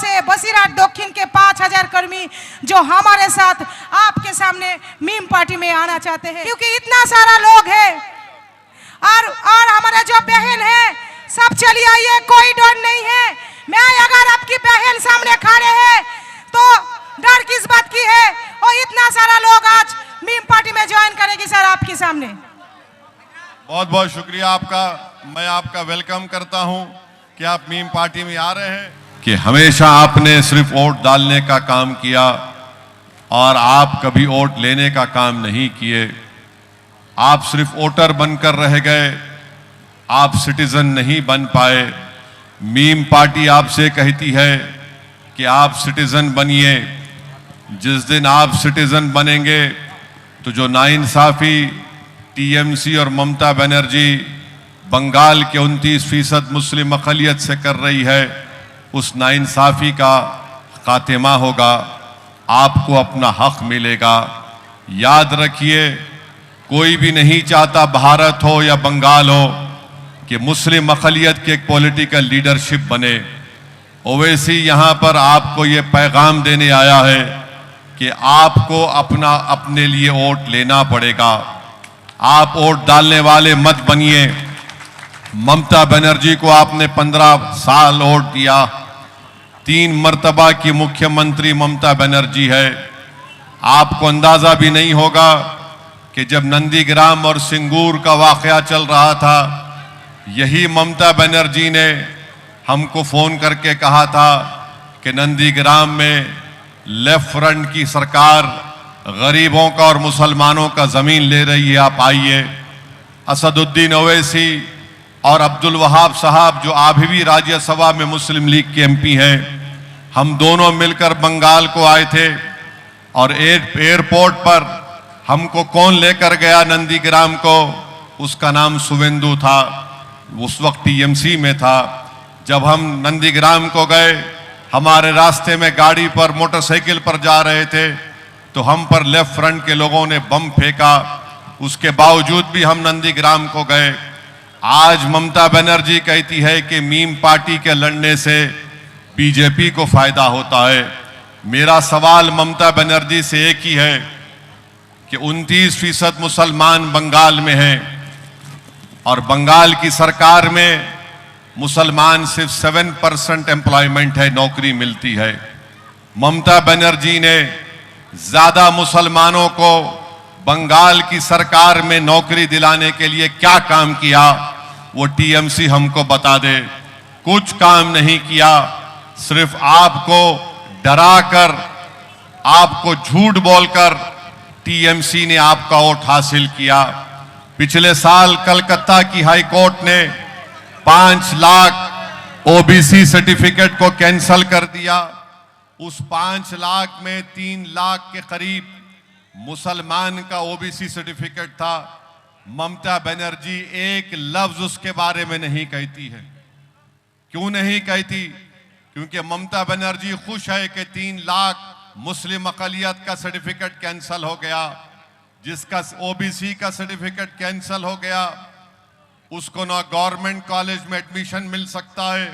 से बसीरहाट दक्षिण के 5000 कर्मी जो हमारे साथ आपके सामने मीम पार्टी में आना चाहते हैं, क्योंकि इतना सारा लोग है और हमारा जो बहन है सब चली आइए, कोई डर नहीं है। मैं अगर आपकी बहन सामने खड़े हैं तो डर किस बात की है? और इतना सारा लोग आज मीम पार्टी में ज्वाइन करेगी सर आपके सामने। बहुत बहुत शुक्रिया आपका, मैं आपका वेलकम करता हूं कि आप मीम पार्टी में आ रहे हैं। कि हमेशा आपने सिर्फ वोट डालने का काम किया और आप कभी वोट लेने का काम नहीं किए। आप सिर्फ वोटर बनकर रह गए, आप सिटीजन नहीं बन पाए। मीम पार्टी आपसे कहती है कि आप सिटीजन बनिए। जिस दिन आप सिटीजन बनेंगे तो जो नाइंसाफी टीएमसी और ममता बनर्जी बंगाल के 29% मुस्लिम अक़लियत से कर रही है, उस नाइंसाफी का खात्मा होगा, आपको अपना हक मिलेगा। याद रखिए, कोई भी नहीं चाहता भारत हो या बंगाल हो कि मुस्लिम अक़लियत की एक पॉलिटिकल लीडरशिप बने। ओवैसी यहां पर आपको ये पैगाम देने आया है कि आपको अपने लिए वोट लेना पड़ेगा। आप वोट डालने वाले मत बनिए। ममता बनर्जी को आपने 15 साल वोट दिया, 3 मर्तबा की मुख्यमंत्री ममता बनर्जी है। आपको अंदाजा भी नहीं होगा कि जब नंदीग्राम और सिंगूर का वाकया चल रहा था, यही ममता बनर्जी ने हमको फोन करके कहा था कि नंदीग्राम में लेफ्ट फ्रंट की सरकार गरीबों का और मुसलमानों का जमीन ले रही है, आप आइए। असदुद्दीन ओवैसी और अब्दुल वहाब साहब जो अभी भी राज्यसभा में मुस्लिम लीग के एमपी हैं, हम दोनों मिलकर बंगाल को आए थे और एयरपोर्ट पर हमको कौन लेकर गया नंदीग्राम को? उसका नाम शुवेंदु था, उस वक्त टीएमसी में था। जब हम नंदीग्राम को गए, हमारे रास्ते में गाड़ी पर मोटरसाइकिल पर जा रहे थे तो हम पर लेफ्ट फ्रंट के लोगों ने बम फेंका। उसके बावजूद भी हम नंदीग्राम को गए। आज ममता बनर्जी कहती है कि मीम पार्टी के लड़ने से बीजेपी को फायदा होता है। मेरा सवाल ममता बनर्जी से एक ही है कि 29% मुसलमान बंगाल में हैं और बंगाल की सरकार में मुसलमान सिर्फ 7% एम्प्लॉयमेंट है, नौकरी मिलती है। ममता बनर्जी ने ज्यादा मुसलमानों को बंगाल की सरकार में नौकरी दिलाने के लिए क्या काम किया, वो टीएमसी हमको बता दे। कुछ काम नहीं किया, सिर्फ आपको डराकर, आपको झूठ बोलकर टीएमसी ने आपका वोट हासिल किया। पिछले साल कलकत्ता की हाई कोर्ट ने 5 लाख ओबीसी सर्टिफिकेट को कैंसल कर दिया। उस 5 लाख में 3 लाख के करीब मुसलमान का ओबीसी सर्टिफिकेट था। ममता बनर्जी एक लफ्ज उसके बारे में नहीं कहती है। क्यों नहीं कहती? क्योंकि ममता बनर्जी खुश है कि 3 लाख मुस्लिम अक़लियत का सर्टिफिकेट कैंसल हो गया। जिसका ओबीसी का सर्टिफिकेट कैंसल हो गया, उसको ना गवर्नमेंट कॉलेज में एडमिशन मिल सकता है,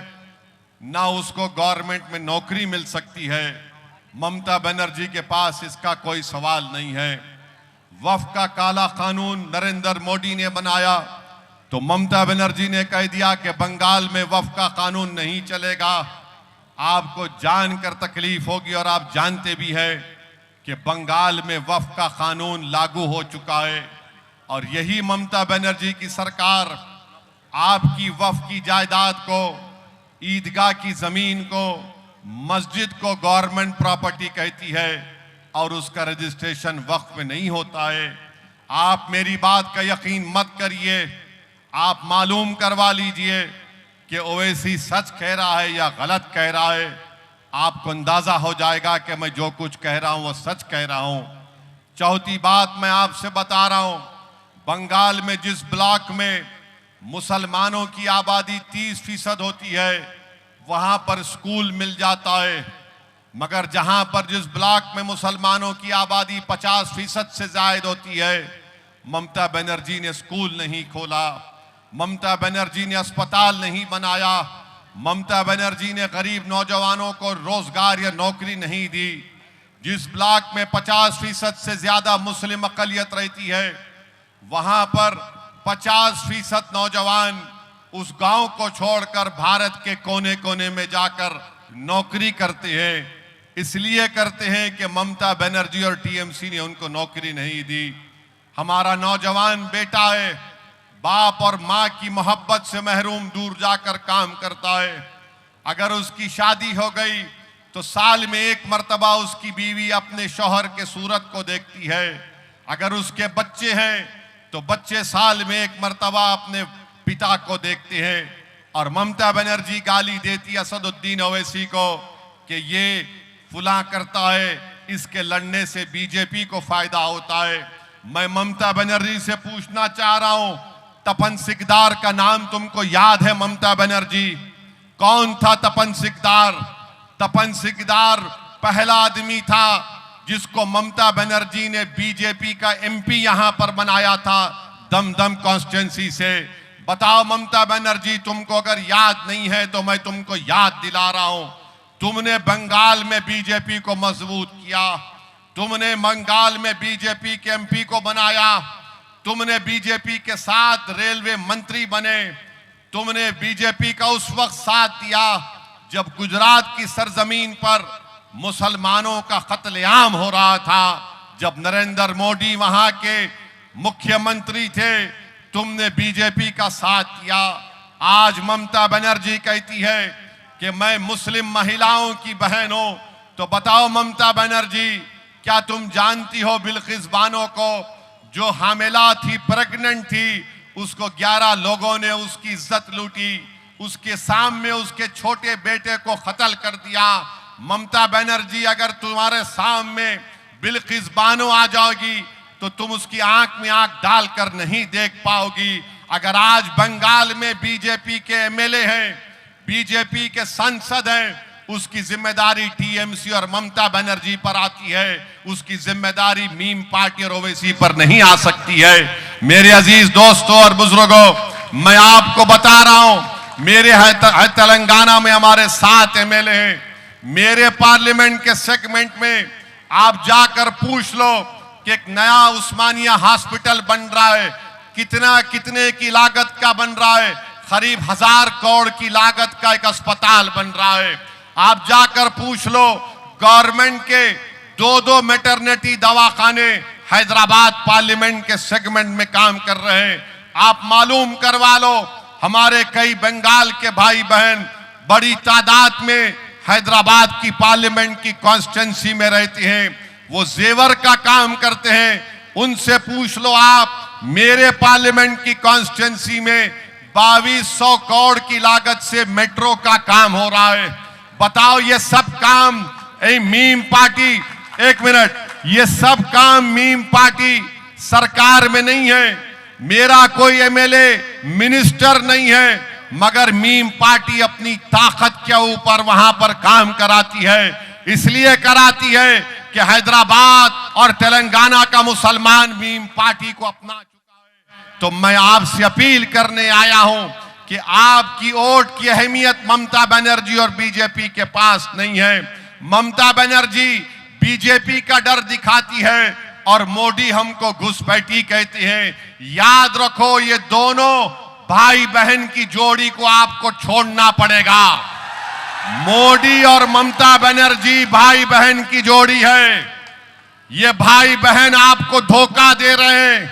ना उसको गवर्नमेंट में नौकरी मिल सकती है। ममता बनर्जी के पास इसका कोई सवाल नहीं है। वक्फ का काला कानून नरेंद्र मोदी ने बनाया तो ममता बनर्जी ने कह दिया कि बंगाल में वक्फ का कानून नहीं चलेगा। आपको जानकर तकलीफ होगी और आप जानते भी हैं कि बंगाल में वक्फ का कानून लागू हो चुका है और यही ममता बनर्जी की सरकार आपकी वक्फ की जायदाद को, ईदगाह की जमीन को, मस्जिद को गवर्नमेंट प्रॉपर्टी कहती है और उसका रजिस्ट्रेशन वक्फ में नहीं होता है। आप मेरी बात का यकीन मत करिए, आप मालूम करवा लीजिए कि ओवैसी सच कह रहा है या गलत कह रहा है। आपको अंदाजा हो जाएगा कि मैं जो कुछ कह रहा हूं वो सच कह रहा हूं। चौथी बात मैं आपसे बता रहा हूं, बंगाल में जिस ब्लॉक में मुसलमानों की आबादी 30% होती है, वहां पर स्कूल मिल जाता है, मगर जहां पर जिस ब्लॉक में मुसलमानों की आबादी 50% से ज्यादा होती है, ममता बनर्जी ने स्कूल नहीं खोला, ममता बनर्जी ने अस्पताल नहीं बनाया, ममता बनर्जी ने गरीब नौजवानों को रोजगार या नौकरी नहीं दी। जिस ब्लॉक में 50% से ज्यादा मुस्लिम अकलियत रहती है, वहां पर 50% नौजवान उस गांव को छोड़कर भारत के कोने कोने में जाकर नौकरी करते हैं। इसलिए करते हैं कि ममता बनर्जी और टीएमसी ने उनको नौकरी नहीं दी। हमारा नौजवान बेटा है, बाप और माँ की मोहब्बत से महरूम दूर जाकर काम करता है। अगर उसकी शादी हो गई तो साल में एक मर्तबा उसकी बीवी अपने शौहर के सूरत को देखती है। अगर उसके बच्चे हैं तो बच्चे साल में एक मर्तबा अपने पिता को देखते हैं। और ममता बनर्जी गाली देती है असदुद्दीन ओवैसी को कि ये फुला करता है, इसके लड़ने से बीजेपी को फायदा होता है। मैं ममता बनर्जी से पूछना चाह रहा हूं, तपन सिकदार का नाम तुमको याद है? ममता बनर्जी, कौन था तपन सिकदार? तपन सिकदार पहला आदमी था जिसको ममता बनर्जी ने बीजेपी का एमपी यहां पर बनाया था, दमदम कॉन्स्टिट्यूंसी से। बताओ ममता बनर्जी, तुमको अगर याद नहीं है तो मैं तुमको याद दिला रहा हूं। तुमने बंगाल में बीजेपी को मजबूत किया, तुमने बंगाल में बीजेपी के एमपी को बनाया, तुमने बीजेपी के साथ रेलवे मंत्री बने, तुमने बीजेपी का उस वक्त साथ दिया जब गुजरात की सरजमीन पर मुसलमानों का कत्लेआम हो रहा था, जब नरेंद्र मोदी वहां के मुख्यमंत्री थे, तुमने बीजेपी का साथ दिया। आज ममता बनर्जी कहती है कि मैं मुस्लिम महिलाओं की बहन हूं। तो बताओ ममता बनर्जी, क्या तुम जानती हो बिल्किस बानो को, जो हामिला थी, प्रेग्नेंट थी, उसको 11 लोगों ने उसकी इज्जत लूटी, उसके सामने उसके छोटे बेटे को कत्ल कर दिया। ममता बनर्जी, अगर तुम्हारे सामने बिल्किस बानो आ जाओगी तो तुम उसकी आंख में आंख डालकर नहीं देख पाओगी। अगर आज बंगाल में बीजेपी के एमएलए हैं, बीजेपी के सांसद हैं, उसकी जिम्मेदारी टीएमसी और ममता बनर्जी पर आती है, उसकी जिम्मेदारी मीम पार्टी और ओवैसी पर नहीं आ सकती है। मेरे अजीज दोस्तों और बुजुर्गों, मैं आपको बता रहा हूं, मेरे तेलंगाना में हमारे 7 एमएलए हैं। मेरे पार्लियामेंट के सेगमेंट में आप जाकर पूछ लो कि एक नया उस्मानिया हॉस्पिटल बन रहा है, कितने की लागत का बन रहा है? करीब 1000 करोड़ की लागत का एक अस्पताल बन रहा है। आप जाकर पूछ लो, गवर्नमेंट के 2 मैटरनिटी दवाखाने हैदराबाद पार्लियामेंट के सेगमेंट में काम कर रहे हैं। आप मालूम करवा लो, हमारे कई बंगाल के भाई बहन बड़ी तादाद में हैदराबाद की पार्लियामेंट की कॉन्स्टिट्यूंसी में रहते हैं, वो जेवर का काम करते हैं। उनसे पूछ लो आप, मेरे पार्लियामेंट की कॉन्स्टिट्यूंसी में 2200 करोड़ की लागत से मेट्रो का काम हो रहा है। बताओ ये सब काम मीम पार्टी, एक मिनट, ये सब काम मीम पार्टी सरकार में नहीं है। मेरा कोई एमएलए मिनिस्टर नहीं है, मगर मीम पार्टी अपनी ताकत के ऊपर वहां पर काम कराती है। इसलिए कराती है कि हैदराबाद और तेलंगाना का मुसलमान मीम पार्टी को अपना चुका है। तो मैं आपसे अपील करने आया हूं कि आपकी वोट की अहमियत ममता बनर्जी और बीजेपी के पास नहीं है। ममता बनर्जी बीजेपी का डर दिखाती है और मोदी हमको घुसपैठी कहते हैं। याद रखो, ये दोनों भाई बहन की जोड़ी को आपको छोड़ना पड़ेगा। मोदी और ममता बनर्जी भाई बहन की जोड़ी है। ये भाई बहन आपको धोखा दे रहे हैं,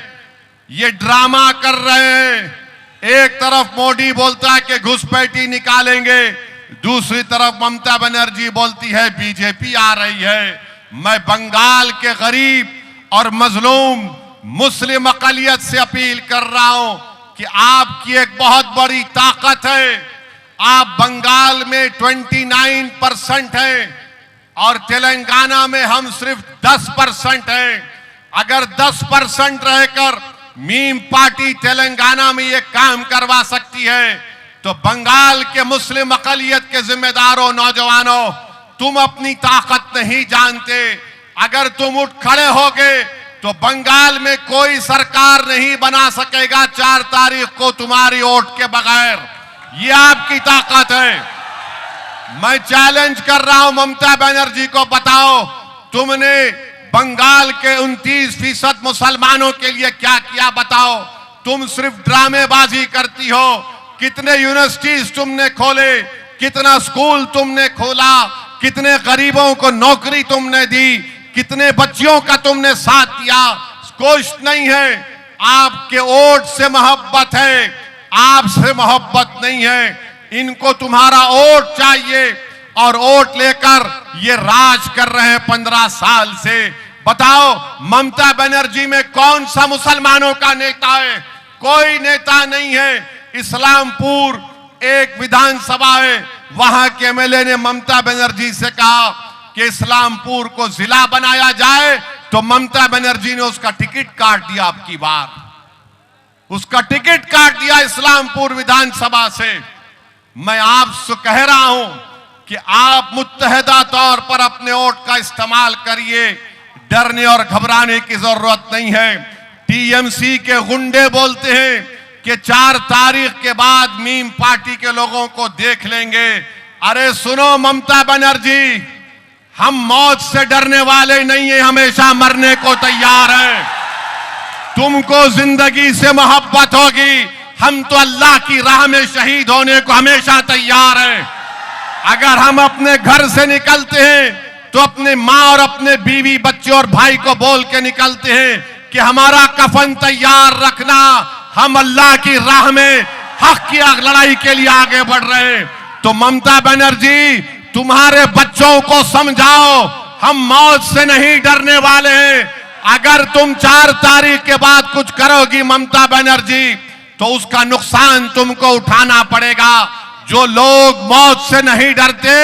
ये ड्रामा कर रहे हैं। एक तरफ मोदी बोलता है कि घुसपैठी निकालेंगे, दूसरी तरफ ममता बनर्जी बोलती है बीजेपी आ रही है। मैं बंगाल के गरीब और मजलूम मुस्लिम अकलियत से अपील कर रहा हूं कि आपकी एक बहुत बड़ी ताकत है। आप बंगाल में 29% हैं और तेलंगाना में हम सिर्फ 10% हैं। अगर 10% रहकर मीम पार्टी तेलंगाना में ये काम करवा सकती है, तो बंगाल के मुस्लिम अकलियत के जिम्मेदारों, नौजवानों, तुम अपनी ताकत नहीं जानते। अगर तुम उठ खड़े होगे तो बंगाल में कोई सरकार नहीं बना सकेगा 4 तारीख को तुम्हारी वोट के बगैर। ये आपकी ताकत है। मैं चैलेंज कर रहा हूं ममता बनर्जी को, बताओ तुमने बंगाल के 29% मुसलमानों के लिए क्या किया? बताओ। तुम सिर्फ ड्रामेबाजी करती हो। कितने यूनिवर्सिटीज तुमने खोले, कितना स्कूल तुमने खोला, कितने गरीबों को नौकरी तुमने दी, कितने बच्चियों का तुमने साथ दिया। कुछ नहीं है। आपके वोट से मोहब्बत है, आपसे मोहब्बत नहीं है। इनको तुम्हारा वोट चाहिए और वोट लेकर ये राज कर रहे हैं 15 साल से। बताओ ममता बनर्जी में कौन सा मुसलमानों का नेता है? कोई नेता नहीं है। इस्लामपुर एक विधानसभा है, वहां के एमएलए ने ममता बनर्जी से कहा कि इस्लामपुर को जिला बनाया जाए, तो ममता बनर्जी ने उसका टिकट काट दिया। अब की बार उसका टिकट काट दिया इस्लामपुर विधानसभा से। मैं आपसे कह रहा हूं कि आप मुत्तहदा तौर पर अपने वोट का इस्तेमाल करिए। डरने और घबराने की जरूरत नहीं है। टीएमसी के गुंडे बोलते हैं कि 4 तारीख के बाद मीम पार्टी के लोगों को देख लेंगे। अरे सुनो ममता बनर्जी, हम मौत से डरने वाले नहीं है, हमेशा मरने को तैयार हैं। तुमको जिंदगी से मोहब्बत होगी, हम तो अल्लाह की राह में शहीद होने को हमेशा तैयार हैं। अगर हम अपने घर से निकलते हैं तो अपने माँ और अपने बीवी बच्चे और भाई को बोल के निकलते हैं कि हमारा कफन तैयार रखना, हम अल्लाह की राह में हक की लड़ाई के लिए आगे बढ़ रहे हैं। तो ममता बनर्जी, तुम्हारे बच्चों को समझाओ, हम मौत से नहीं डरने वाले हैं। अगर तुम 4 तारीख के बाद कुछ करोगी ममता बनर्जी, तो उसका नुकसान तुमको उठाना पड़ेगा। जो लोग मौत से नहीं डरते,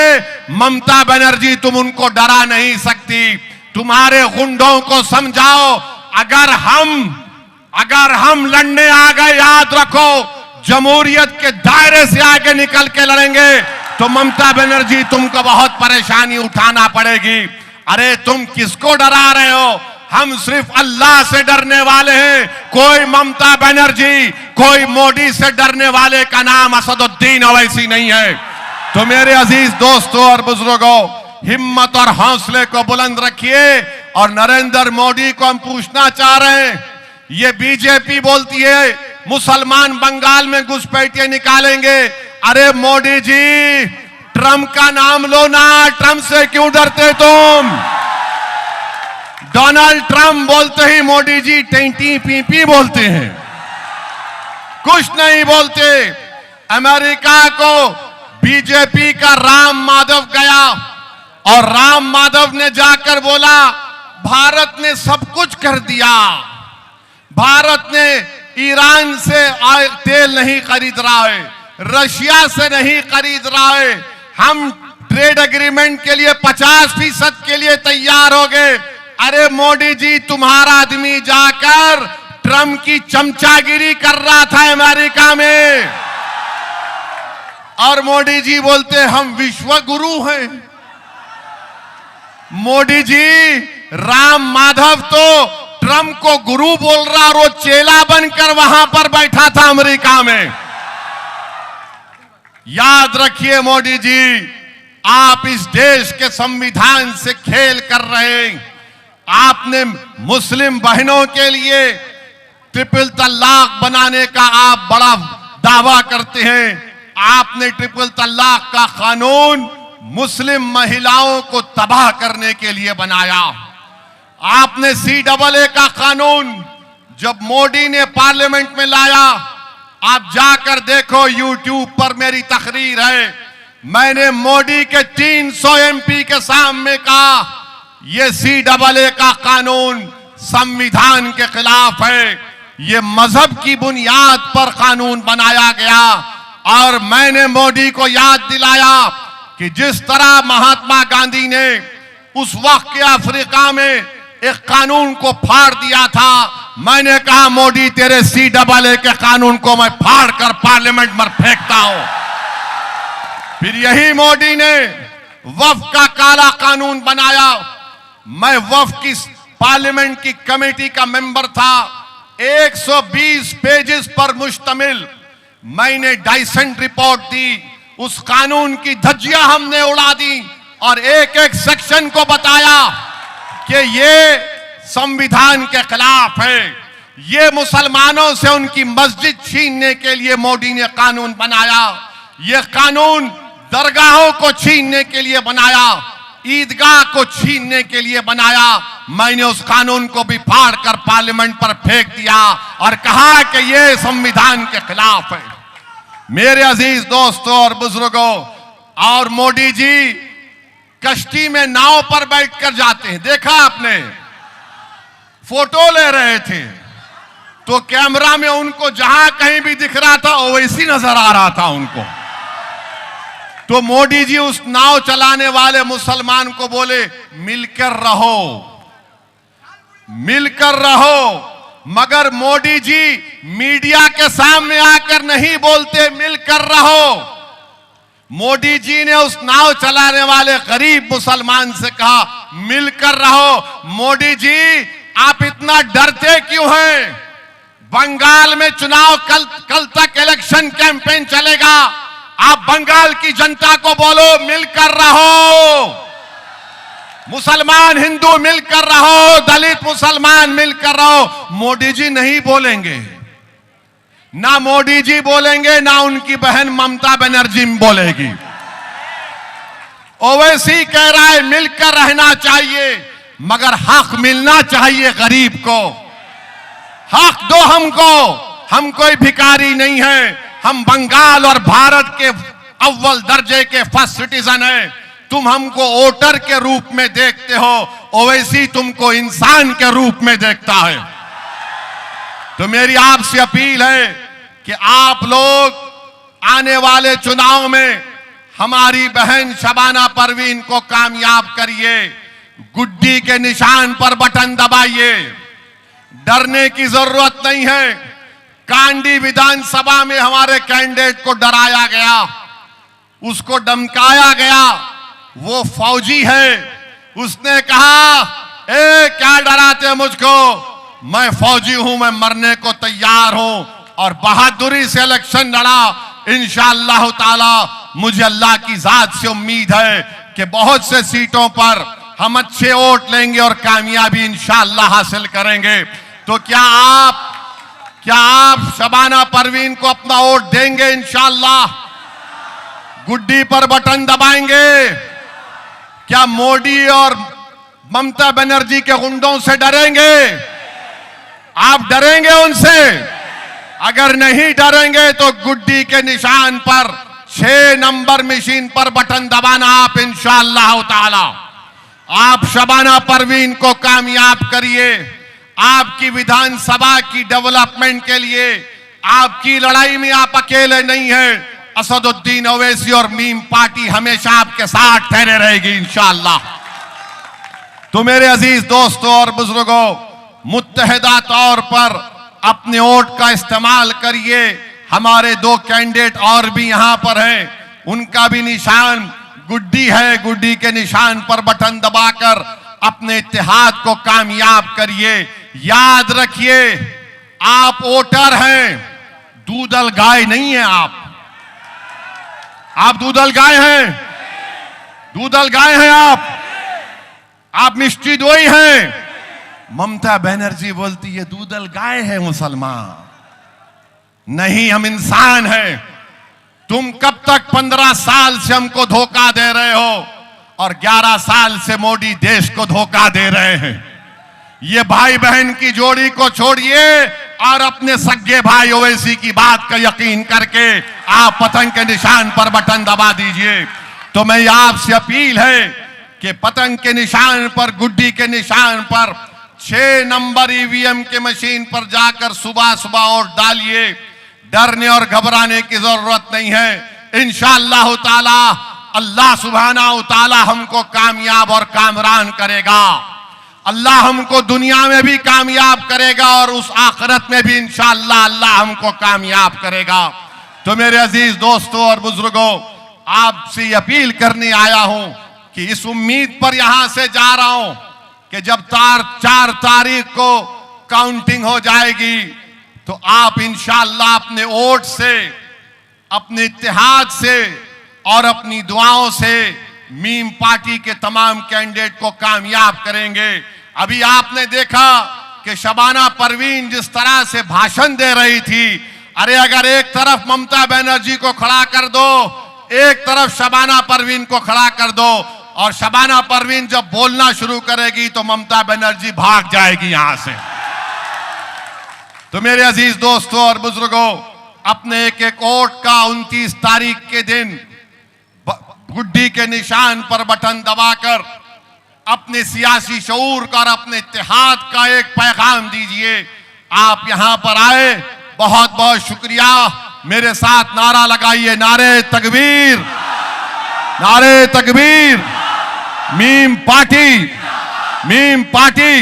ममता बनर्जी तुम उनको डरा नहीं सकती। तुम्हारे गुंडों को समझाओ, अगर हम लड़ने आ गए, याद रखो जमहूरियत के दायरे से आगे निकल के लड़ेंगे तो ममता बनर्जी तुमको बहुत परेशानी उठाना पड़ेगी। अरे तुम किसको डरा रहे हो? हम सिर्फ अल्लाह से डरने वाले हैं। कोई ममता बनर्जी, कोई मोदी से डरने वाले का नाम असदुद्दीन ओवैसी नहीं है। तो मेरे अजीज दोस्तों और बुजुर्गों, हिम्मत और हौसले को बुलंद रखिए। और नरेंद्र मोदी को हम पूछना चाह रहे हैं, ये बीजेपी बोलती है मुसलमान बंगाल में घुसपैठिए निकालेंगे। अरे मोदी जी, ट्रंप का नाम लो ना, ट्रंप से क्यों डरते तुम? डोनाल्ड ट्रंप बोलते ही मोदी जी टेंटी पीपी बोलते हैं, कुछ नहीं बोलते। अमेरिका को बीजेपी का राम माधव गया और राम माधव ने जाकर बोला भारत ने सब कुछ कर दिया, भारत ने ईरान से तेल नहीं खरीद रहा है, रशिया से नहीं खरीद रहा है, हम ट्रेड एग्रीमेंट के लिए 50% के लिए तैयार हो गए। अरे मोदी जी, तुम्हारा आदमी जाकर ट्रंप की चमचागिरी कर रहा था अमेरिका में, और मोदी जी बोलते हम विश्व गुरु हैं। मोदी जी, राम माधव तो ट्रंप को गुरु बोल रहा और वो चेला बनकर वहां पर बैठा था अमेरिका में। याद रखिए मोदी जी, आप इस देश के संविधान से खेल कर रहे हैं। आपने मुस्लिम बहनों के लिए ट्रिपल तलाक बनाने का आप बड़ा दावा करते हैं। आपने ट्रिपल तलाक का कानून मुस्लिम महिलाओं को तबाह करने के लिए बनाया। आपने CAA का कानून जब मोदी ने पार्लियामेंट में लाया, आप जाकर देखो, YouTube पर मेरी तकरीर है। मैंने मोदी के 300 MP के सामने कहा ये CAA का कानून संविधान के खिलाफ है, ये मजहब की बुनियाद पर कानून बनाया गया। और मैंने मोदी को याद दिलाया कि जिस तरह महात्मा गांधी ने उस वक्त के अफ्रीका में एक कानून को फाड़ दिया था, मैंने कहा मोदी तेरे CAA के कानून को मैं फाड़ कर पार्लियामेंट में फेंकता हूं। फिर यही मोदी ने वक्फ का काला कानून बनाया। मैं वक्फ की पार्लियामेंट की कमेटी का मेंबर था। 120 पेजेस पर मुश्तमिल मैंने डाइसेंट रिपोर्ट दी, उस कानून की धज्जियां हमने उड़ा दी और एक एक सेक्शन को बताया कि ये संविधान के खिलाफ है, ये मुसलमानों से उनकी मस्जिद छीनने के लिए मोदी ने कानून बनाया, ये कानून दरगाहों को छीनने के लिए बनाया, ईदगाह को छीनने के लिए बनाया। मैंने उस कानून को भी फाड़ कर पार्लियामेंट पर फेंक दिया और कहा कि यह संविधान के खिलाफ है। मेरे अजीज दोस्तों और बुजुर्गों, और मोदी जी कश्ती में नाव पर बैठकर जाते हैं, देखा आपने, फोटो ले रहे थे तो कैमरा में उनको जहां कहीं भी दिख रहा था वैसी नजर आ रहा था उनको। तो मोदी जी उस नाव चलाने वाले मुसलमान को बोले, मिलकर रहो, मिलकर रहो। मगर मोदी जी मीडिया के सामने आकर नहीं बोलते मिलकर रहो। मोदी जी ने उस नाव चलाने वाले गरीब मुसलमान से कहा, मिलकर रहो। मोदी जी आप इतना डरते क्यों हैं? बंगाल में चुनाव कल तक इलेक्शन कैंपेन चलेगा, आप बंगाल की जनता को बोलो मिलकर रहो, मुसलमान हिंदू मिलकर रहो, दलित मुसलमान मिलकर रहो। मोदी जी नहीं बोलेंगे, ना मोदी जी बोलेंगे, ना उनकी बहन ममता बनर्जी बोलेगी। ओवैसी कह रहा है मिलकर रहना चाहिए, मगर हक मिलना चाहिए गरीब को। हक दो हमको, हम कोई भिखारी नहीं है, हम बंगाल और भारत के अव्वल दर्जे के फर्स्ट सिटीजन हैं। तुम हमको वोटर के रूप में देखते हो, ओवैसी तुमको इंसान के रूप में देखता है। तो मेरी आपसे अपील है कि आप लोग आने वाले चुनाव में हमारी बहन शबाना परवीन को कामयाब करिए, गुड्डी के निशान पर बटन दबाइए। डरने की जरूरत नहीं है। कांडी विधानसभा में हमारे कैंडिडेट को डराया गया, उसको धमकाया गया, वो फौजी है, उसने कहा ए क्या डराते मुझको, मैं फौजी हूं, मैं मरने को तैयार हूं, और बहादुरी से इलेक्शन लड़ा। इंशाअल्लाह ताला मुझे अल्लाह की जात से उम्मीद है कि बहुत से सीटों पर हम अच्छे वोट लेंगे और कामयाबी इंशाअल्लाह हासिल करेंगे। तो क्या आप शबाना परवीन को अपना वोट देंगे? इंशाअल्लाह गुड्डी पर बटन दबाएंगे? क्या मोदी और ममता बनर्जी के गुंडों से डरेंगे? आप डरेंगे उनसे? अगर नहीं डरेंगे तो गुड्डी के निशान पर 6 नंबर मशीन पर बटन दबाना आप इंशाअल्लाह ताला। आप शबाना परवीन को कामयाब करिए। आपकी विधानसभा की डेवलपमेंट के लिए आपकी लड़ाई में आप अकेले नहीं हैं। असदुद्दीन ओवैसी और मीम पार्टी हमेशा आपके साथ ठहरे रहेगी इंशाअल्लाह। तो मेरे अजीज दोस्तों और बुजुर्गों, मुत्तहिदा तौर पर अपने वोट का इस्तेमाल करिए। हमारे 2 कैंडिडेट और भी यहां पर हैं, उनका भी निशान गुड्डी है। गुड्डी के निशान पर बटन दबाकर अपने इत्तेहाद को कामयाब करिए। याद रखिए, आप वोटर हैं, दूधल गाय नहीं है। आप दूधल गाय हैं, दूधल गाय हैं आप मिष्टी दोई हैं। ममता बनर्जी बोलती है दूधल गाय है मुसलमान, नहीं, हम इंसान हैं। तुम कब तक 15 साल से हमको धोखा दे रहे हो और 11 साल से मोदी देश को धोखा दे रहे हैं। ये भाई बहन की जोड़ी को छोड़िए और अपने सगे भाई ओवैसी की बात का यकीन करके आप पतंग के निशान पर बटन दबा दीजिए। तो मैं आपसे अपील है कि पतंग के निशान पर, गुड्डी के निशान पर 6 नंबर ईवीएम के मशीन पर जाकर सुबह सुबह वोट डालिए। डरने और घबराने की जरूरत नहीं है। इंशाअल्लाह ताला अल्लाह सुब्हानाहु ताला हमको कामयाब और कामरान करेगा। अल्लाह हमको दुनिया में भी कामयाब करेगा और उस आखिरत में भी इंशाअल्लाह अल्लाह हमको कामयाब करेगा। तो मेरे अजीज दोस्तों और बुजुर्गों, आपसे अपील करने आया हूं कि इस उम्मीद पर यहां से जा रहा हूं कि जब 4 तारीख को काउंटिंग हो जाएगी तो आप इंशाअल्लाह अपने वोट से अपने इत्तेहाद से और अपनी दुआओं से मीम पार्टी के तमाम कैंडिडेट को कामयाब करेंगे। अभी आपने देखा कि शबाना परवीन जिस तरह से भाषण दे रही थी, अरे अगर एक तरफ ममता बनर्जी को खड़ा कर दो, एक तरफ शबाना परवीन को खड़ा कर दो, और शबाना परवीन जब बोलना शुरू करेगी तो ममता बनर्जी भाग जाएगी यहां से। तो मेरे अजीज दोस्तों और बुजुर्गों, अपने एक एक वोट का 29 तारीख के दिन गुड्डी के निशान पर बटन दबाकर अपने सियासी शऊर का और अपने इत्तेहाद का एक पैगाम दीजिए। आप यहां पर आए, बहुत बहुत शुक्रिया। मेरे साथ नारा लगाइए, नारे तकबीर, नारे तकबीर। Meme party, meme party,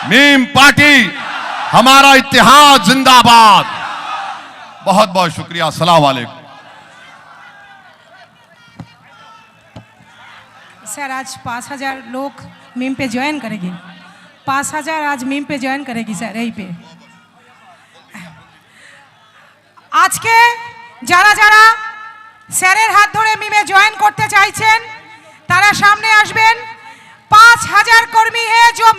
meme party, हमारा इत्तेहाद जिंदाबाद। बहुत बहुत शुक्रिया। अस्सलाम वालेकुम। सर आज 5000 लोग मीम पे ज्वाइन करेगी, 5000 आज मीम पे ज्वाइन करेगी স্যার। এই पे আজকে যারা যারা স্যারের হাত ধরে মিমে জয়েন করতে চাইছেন তারা সামনে আসবেন। 5000 কর্মী है जो